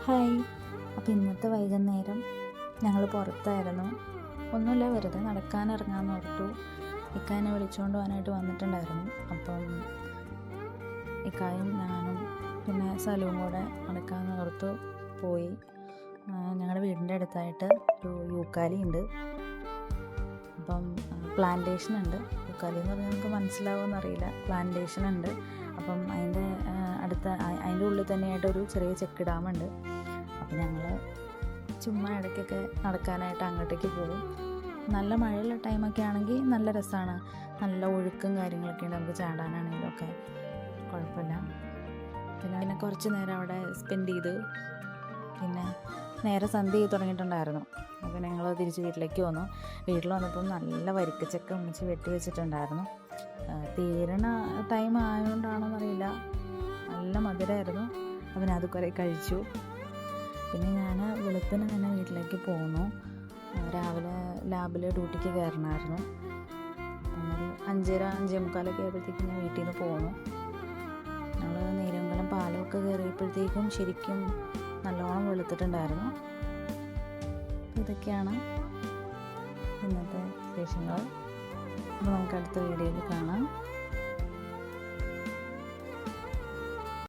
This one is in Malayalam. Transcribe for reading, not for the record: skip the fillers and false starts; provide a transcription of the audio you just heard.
ഹായ്. അപ്പോൾ ഇന്നത്തെ വൈകുന്നേരം ഞങ്ങൾ പുറത്തായിരുന്നു. ഒന്നുമില്ല, വെറുതെ നടക്കാനിറങ്ങാമെന്ന് ഓർത്തു. ഇക്കാനെ വിളിച്ചുകൊണ്ട് പോകാനായിട്ട് വന്നിട്ടുണ്ടായിരുന്നു. അപ്പം ഇക്കായും ഞാനും പിന്നെ സലുവും കൂടെ നടക്കാമെന്ന് ഓർത്തു പോയി. ഞങ്ങളുടെ വീടിൻ്റെ അടുത്തായിട്ട് ഒരു യൂക്കാലി ഉണ്ട്. അപ്പം പ്ലാന്റേഷൻ ഉണ്ട്. യൂക്കാലി എന്ന് പറഞ്ഞാൽ നമുക്ക് മനസ്സിലാവുമെന്നറിയില്ല. പ്ലാന്റേഷൻ ഉണ്ട്. അപ്പം അതിൻ്റെ ഉള്ളിൽ തന്നെയായിട്ടൊരു ചെറിയ ചെക്ക് ഡാമുണ്ട്. അപ്പം ഞങ്ങൾ ചുമ്മാ ഇടയ്ക്കൊക്കെ നടക്കാനായിട്ട് അങ്ങോട്ടേക്ക് പോകും. നല്ല മഴയുള്ള ടൈമൊക്കെ ആണെങ്കിൽ നല്ല രസമാണ്. നല്ല ഒഴുക്കും കാര്യങ്ങളൊക്കെ ഉണ്ട്. നമുക്ക് ചാടാനാണെങ്കിലും ഒക്കെ കുഴപ്പമില്ല. പിന്നെ കുറച്ച് നേരം അവിടെ സ്പെൻഡ് ചെയ്ത് പിന്നെ നേരെ സന്ധ്യ ചെയ്ത് തുടങ്ങിയിട്ടുണ്ടായിരുന്നു. അപ്പോൾ ഞങ്ങൾ തിരിച്ച് വീട്ടിലേക്ക് വന്നു. വീട്ടിൽ വന്നപ്പോൾ നല്ല വരിക്കച്ചക്ക ഒന്നിച്ച് വെട്ടി വെച്ചിട്ടുണ്ടായിരുന്നു. തീരണ ടൈം ആയതുകൊണ്ടാണോന്നറിയില്ല, നല്ല മധുരമായിരുന്നു. അപ്പം അത് കുറേ കഴിച്ചു. പിന്നെ ഞാൻ വെളുപ്പിന് തന്നെ വീട്ടിലേക്ക് പോന്നു. രാവിലെ ലാബിൽ ഡ്യൂട്ടിക്ക് കയറണമായിരുന്നു. ഒരു 5:30-5:45 ആയപ്പോഴത്തേക്കും ഞാൻ വീട്ടിൽ നിന്ന് പോന്നു. ഞങ്ങൾ നേരംകുളം പാലമൊക്കെ കയറിയപ്പോഴത്തേക്കും ശരിക്കും നല്ലോണം വെളുത്തിട്ടുണ്ടായിരുന്നു. ഇതൊക്കെയാണ് ഇന്നത്തെ വിശേഷങ്ങൾ. അപ്പോൾ നമുക്ക് അടുത്ത വീഡിയോയിൽ കാണാം.